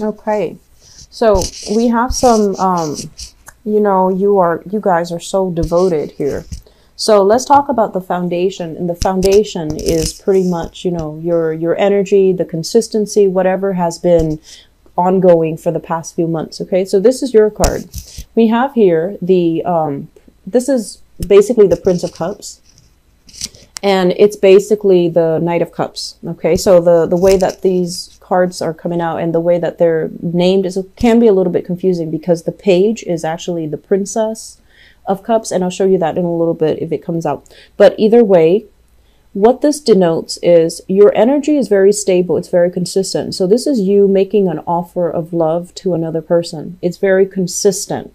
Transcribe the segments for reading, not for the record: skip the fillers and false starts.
Okay. So we have some, you guys are so devoted here. So let's talk about the foundation. And the foundation is pretty much, your energy, the consistency, whatever has been ongoing for the past few months. Okay. So this is your card. We have here this is basically the Prince of Cups. And it's basically the Knight of Cups. Okay. So the way that these cards are coming out and the way that they're named can be a little bit confusing, because the page is actually the Princess of Cups, and I'll show you that in a little bit if it comes out. But either way, what this denotes is your energy is very stable. It's very consistent. So this is you making an offer of love to another person. It's very consistent.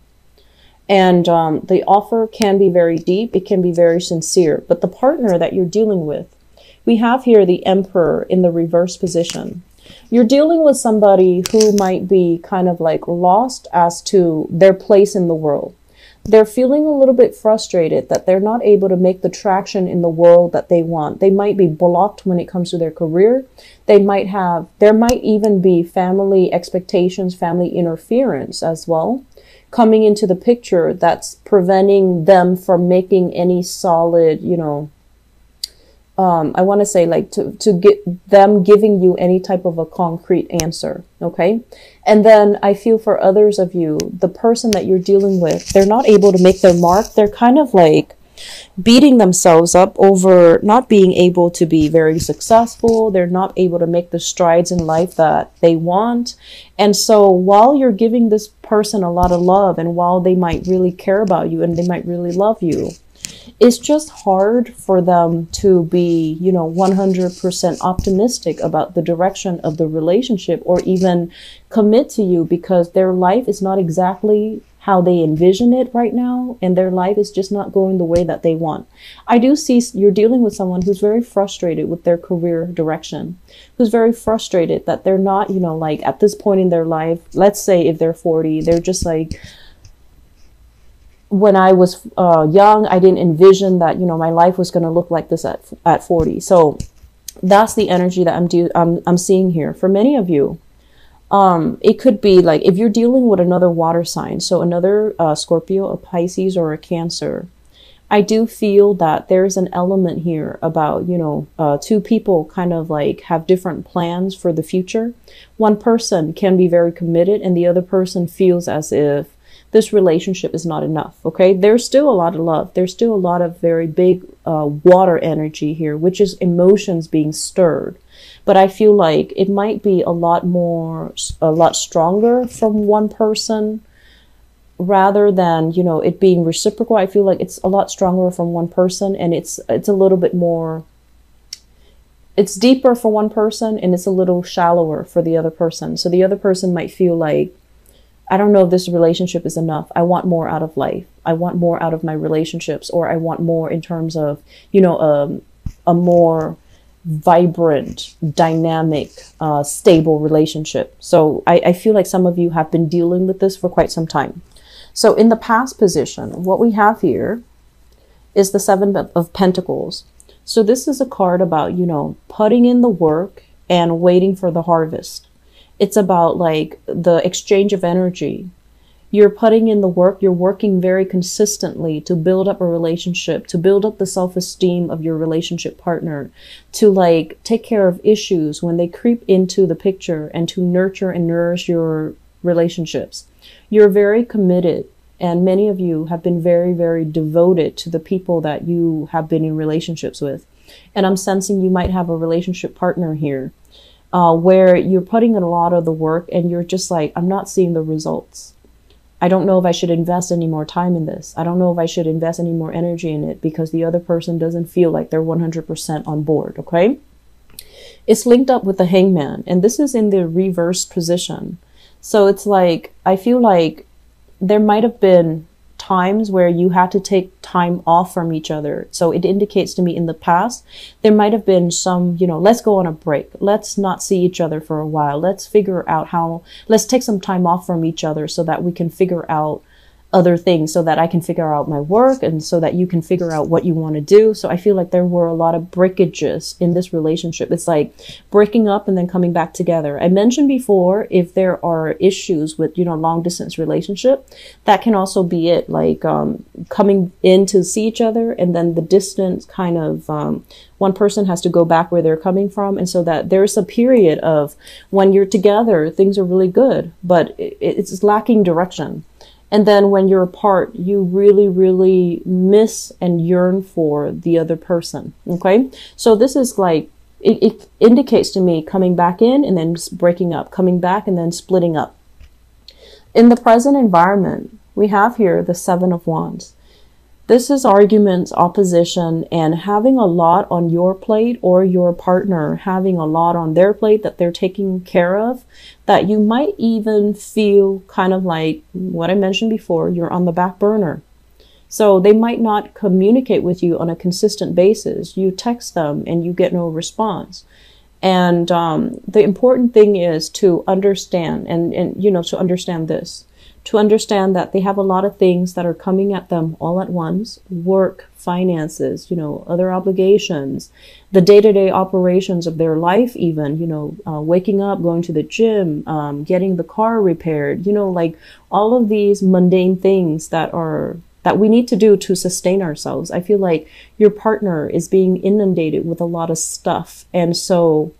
And the offer can be very deep. It can be very sincere. But the partner that you're dealing with, we have here the Emperor in the reverse position. You're dealing with somebody who might be kind of like lost as to their place in the world. They're feeling a little bit frustrated that they're not able to make the traction in the world that they want. They might be blocked when it comes to their career. There might even be family expectations, family interference as well, coming into the picture that's preventing them from making any solid, I want to say like to get them giving you any type of a concrete answer. Okay. And then I feel for others of you, the person that you're dealing with, they're not able to make their mark. They're kind of like beating themselves up over not being able to be very successful. They're not able to make the strides in life that they want. And so while you're giving this person a lot of love, and while they might really care about you and they might really love you, it's just hard for them to be, 100% optimistic about the direction of the relationship, or even commit to you, because their life is not exactly how they envision it right now, and their life is just not going the way that they want. I do see you're dealing with someone who's very frustrated with their career direction, who's very frustrated that they're not, like at this point in their life, let's say if they're 40, they're just like, when I was young, I didn't envision that, my life was going to look like this at 40. So that's the energy that I'm seeing here. For many of you, it could be like if you're dealing with another water sign, so another Scorpio, a Pisces, or a Cancer, I do feel that there's an element here about, two people kind of like have different plans for the future. One person can be very committed and the other person feels as if this relationship is not enough. Okay. There's still a lot of love. There's still a lot of very big water energy here, which is emotions being stirred. But I feel like it might be a lot stronger from one person rather than, it being reciprocal. I feel like it's a lot stronger from one person, and it's a little bit more, it's deeper for one person and it's a little shallower for the other person. So the other person might feel like, I don't know if this relationship is enough. I want more out of life. I want more out of my relationships, or I want more in terms of, a more vibrant, dynamic, stable relationship. So I feel like some of you have been dealing with this for quite some time. So in the past position, what we have here is the Seven of Pentacles. So this is a card about, putting in the work and waiting for the harvest. It's about like the exchange of energy. You're putting in the work. You're working very consistently to build up a relationship, to build up the self-esteem of your relationship partner, to like take care of issues when they creep into the picture, and to nurture and nourish your relationships. You're very committed, and many of you have been very, very devoted to the people that you have been in relationships with. And I'm sensing you might have a relationship partner here. Where you're putting in a lot of the work and you're just like, I'm not seeing the results. I don't know if I should invest any more time in this. I don't know if I should invest any more energy in it, because the other person doesn't feel like they're 100% on board. Okay. It's linked up with the Hangman, and this is in the reverse position. So it's like, I feel like there might have been times where you had to take time off from each other. So it indicates to me in the past, there might have been some, let's go on a break. Let's not see each other for a while. Let's figure out let's take some time off from each other so that we can figure out other things so that I can figure out my work and so that you can figure out what you want to do. So I feel like there were a lot of breakages in this relationship. It's like breaking up and then coming back together. I mentioned before, if there are issues with, long distance relationship, that can also be it, like coming in to see each other and then the distance kind of, one person has to go back where they're coming from. And so that there's a period of when you're together, things are really good, but it's lacking direction. And then when you're apart, you really, really miss and yearn for the other person. Okay. So this is like, it indicates to me coming back in and then breaking up, coming back and then splitting up. In the present environment, we have here the Seven of Wands. This is arguments, opposition, and having a lot on your plate, or your partner having a lot on their plate that they're taking care of, that you might even feel kind of like what I mentioned before, you're on the back burner. So they might not communicate with you on a consistent basis. You text them and you get no response. And the important thing is to understand to understand this. To understand that they have a lot of things that are coming at them all at once: work, finances, other obligations, the day-to-day operations of their life, even, waking up, going to the gym, getting the car repaired, like all of these mundane things that we need to do to sustain ourselves. I feel like your partner is being inundated with a lot of stuff. And so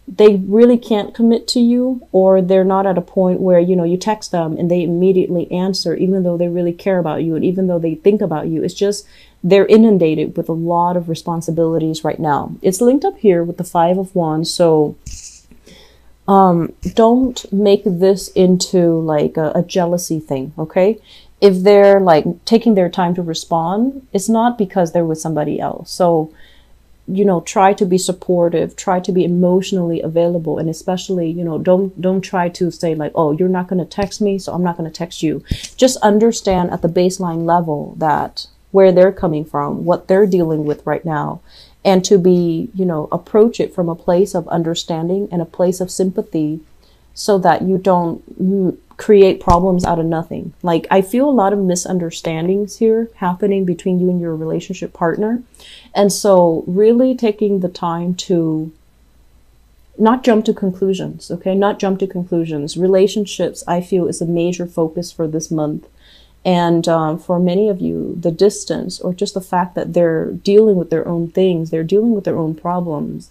they really can't commit to you, or they're not at a point where, you text them and they immediately answer, even though they really care about you and even though they think about you. It's just they're inundated with a lot of responsibilities right now. It's linked up here with the Five of Wands. So don't make this into like a jealousy thing, okay? If they're like taking their time to respond, it's not because they're with somebody else. So try to be supportive, try to be emotionally available. And especially, don't try to say like, oh, you're not going to text me, so I'm not going to text you. Just understand at the baseline level that where they're coming from, what they're dealing with right now, and to be, approach it from a place of understanding and a place of sympathy, so that you don't create problems out of nothing. Like, I feel a lot of misunderstandings here happening between you and your relationship partner. And so really taking the time to not jump to conclusions, okay? Not jump to conclusions. Relationships, I feel, is a major focus for this month. And for many of you, the distance, or just the fact that they're dealing with their own things, they're dealing with their own problems,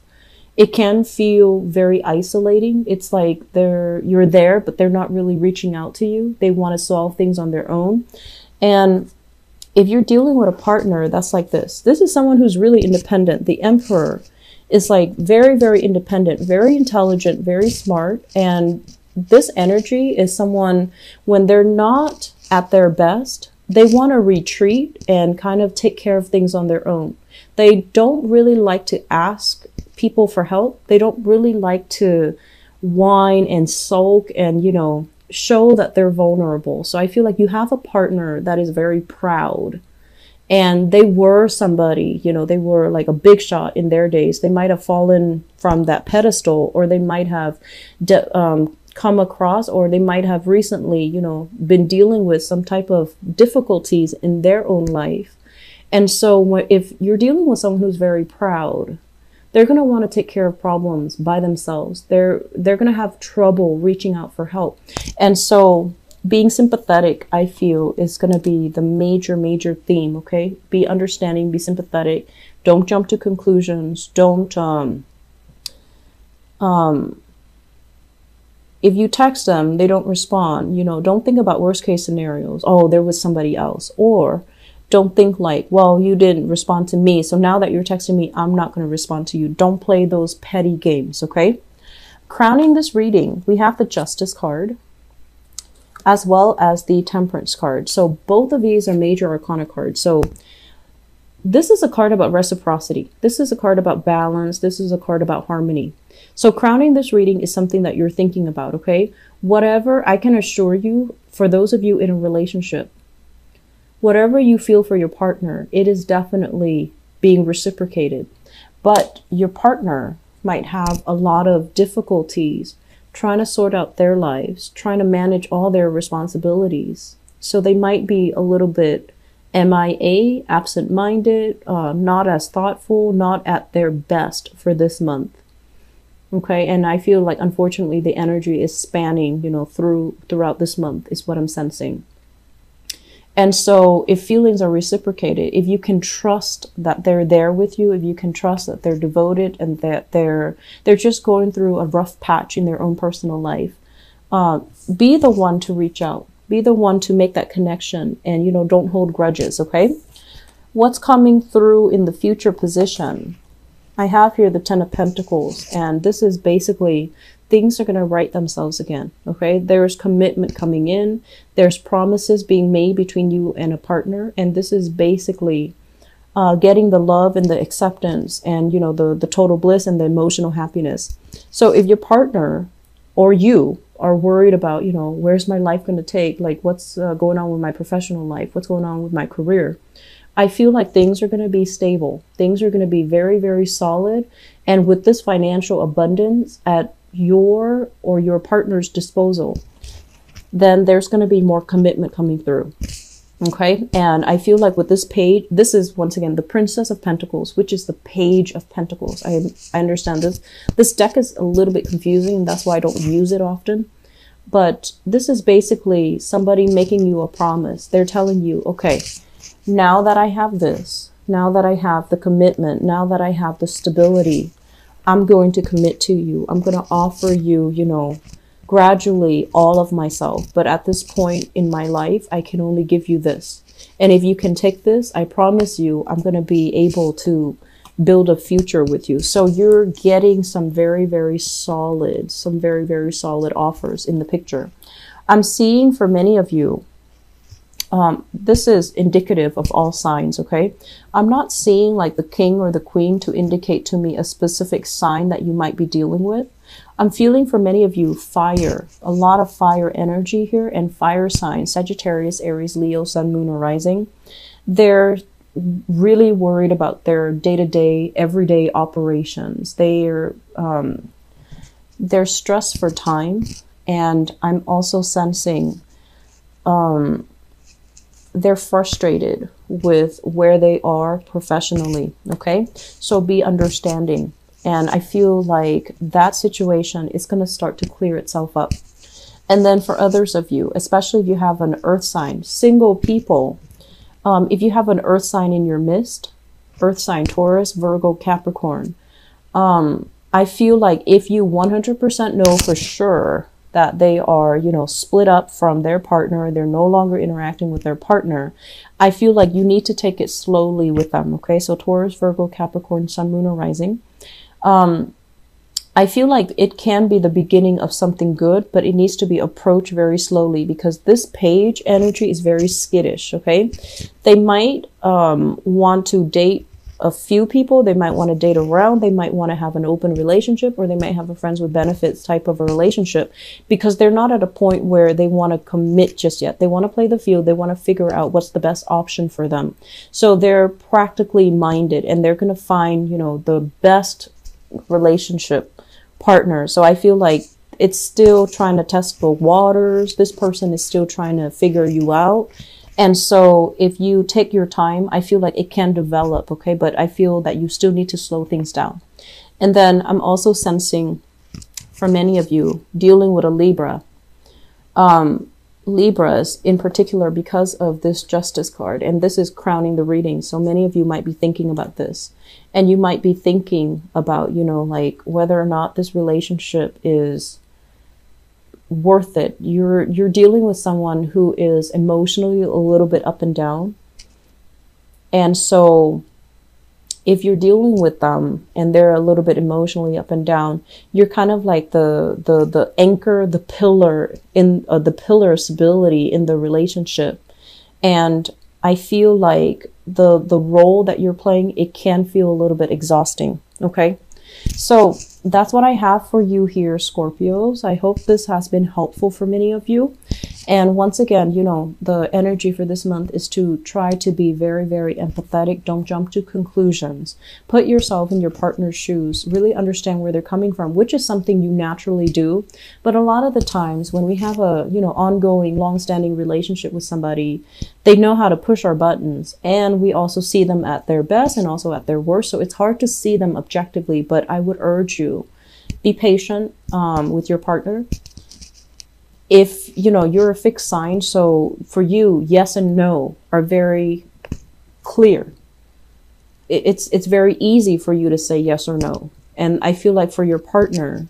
it can feel very isolating. It's like you're there, but they're not really reaching out to you. They want to solve things on their own. And if you're dealing with a partner that's like this is someone who's really independent. The Emperor is like very, very independent, very intelligent, very smart. And this energy is someone, when they're not at their best, they want to retreat and kind of take care of things on their own. They don't really like to ask people for help. They don't really like to whine and sulk and, show that they're vulnerable. So I feel like you have a partner that is very proud, and they were somebody, they were like a big shot in their days. They might have fallen from that pedestal, or they might have come across, or they might have recently, been dealing with some type of difficulties in their own life. And so if you're dealing with someone who's very proud, they're going to want to take care of problems by themselves. They're going to have trouble reaching out for help. And so being sympathetic, I feel, is going to be the major, major theme, okay? Be understanding, be sympathetic. Don't jump to conclusions. Don't, if you text them, they don't respond, don't think about worst case scenarios. Oh, there was somebody else. Or don't think like, well, you didn't respond to me, so now that you're texting me, I'm not going to respond to you. Don't play those petty games, okay? Crowning this reading, we have the Justice card as well as the Temperance card. So both of these are major arcana cards. So this is a card about reciprocity. This is a card about balance. This is a card about harmony. So crowning this reading is something that you're thinking about, okay? Whatever, I can assure you, for those of you in a relationship, whatever you feel for your partner, it is definitely being reciprocated. But your partner might have a lot of difficulties trying to sort out their lives, trying to manage all their responsibilities. So they might be a little bit MIA, absent-minded, not as thoughtful, not at their best for this month. Okay, and I feel like, unfortunately, the energy is spanning, you know, throughout this month is what I'm sensing. And so if feelings are reciprocated, if you can trust that they're there with you, if you can trust that they're devoted and that they're just going through a rough patch in their own personal life, be the one to reach out. Be the one to make that connection, and, you know, don't hold grudges, okay? What's coming through in the future position? I have here the Ten of Pentacles, and this is basically things are going to right themselves again, okay? There's commitment coming in. There's promises being made between you and a partner, and this is basically getting the love and the acceptance and, you know, the total bliss and the emotional happiness. So if your partner or you are worried about, you know, where's my life going to take? Like, what's going on with my professional life? What's going on with my career? I feel like things are going to be stable. Things are going to be very, very solid. And with this financial abundance at your or your partner's disposal, then there's going to be more commitment coming through. Okay. And I feel like with this page, this is once again the Princess of Pentacles, which is the Page of Pentacles. I understand this. This deck is a little bit confusing, and that's why I don't use it often. But this is basically somebody making you a promise. They're telling you, okay, now that I have this, now that I have the commitment, now that I have the stability, I'm going to commit to you. I'm going to offer you, you know, gradually all of myself. But at this point in my life, I can only give you this. And if you can take this, I promise you, I'm going to be able to build a future with you. So you're getting some very, very solid offers in the picture. I'm seeing for many of you, this is indicative of all signs, okay? I'm not seeing like the king or the queen to indicate to me a specific sign that you might be dealing with. I'm feeling for many of you fire, a lot of fire energy here, and fire signs, Sagittarius, Aries, Leo, Sun, Moon, or Rising. They're really worried about their day-to-day, everyday operations. They're stressed for time, and I'm also sensing they're frustrated with where they are professionally, okay? So be understanding. And I feel like that situation is going to start to clear itself up. And then for others of you, especially if you have an earth sign, single people, if you have an earth sign in your midst, earth sign, Taurus, Virgo, Capricorn, I feel like if you 100% know for sure that they are, you know, split up from their partner, they're no longer interacting with their partner, I feel like you need to take it slowly with them, okay? So Taurus, Virgo, Capricorn, Sun, Moon, or Rising. I feel like it can be the beginning of something good, but it needs to be approached very slowly because this page energy is very skittish, okay? They might want to date a few people. They might want to date around. They might want to have an open relationship, or they might have a friends with benefits type of a relationship because they're not at a point where they want to commit just yet. They want to play the field. They want to figure out what's the best option for them. So they're practically minded, and they're going to find, you know, the best relationship partner. So I feel like it's still trying to test the waters. This person is still trying to figure you out. And so if you take your time, I feel like it can develop, okay? But I feel that you still need to slow things down. And then I'm also sensing for many of you dealing with a Libra. Libras in particular, because of this Justice card, and this is crowning the reading. So many of you might be thinking about this, and you might be thinking about, you know, like whether or not this relationship is worth it. You're dealing with someone who is emotionally a little bit up and down. And so if you're dealing with them and they're a little bit emotionally up and down, you're kind of like the anchor, the pillar in the pillar of stability in the relationship. And I feel like the role that you're playing, it can feel a little bit exhausting. Okay. So that's what I have for you here, Scorpios. I hope this has been helpful for many of you. And once again, you know, the energy for this month is to try to be very, very empathetic. Don't jump to conclusions. Put yourself in your partner's shoes. Really understand where they're coming from, which is something you naturally do. But a lot of the times when we have a, you know, ongoing, long-standing relationship with somebody, they know how to push our buttons. And we also see them at their best and also at their worst. So it's hard to see them objectively. But I would urge you, be patient with your partner. If, you know, you're a fixed sign, so for you, yes and no are very clear. It's very easy for you to say yes or no. And I feel like for your partner,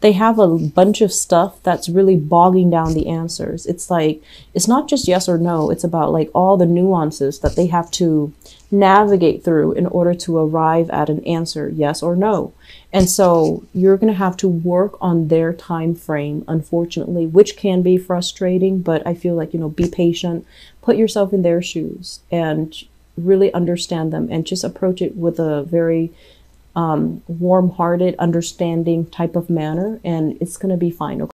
they have a bunch of stuff that's really bogging down the answers. It's like, it's not just yes or no. It's about like all the nuances that they have to navigate through in order to arrive at an answer, yes or no. And so you're going to have to work on their time frame, unfortunately, which can be frustrating. But I feel like, you know, be patient, put yourself in their shoes and really understand them, and just approach it with a very warm-hearted, understanding type of manner, and it's going to be fine. Okay?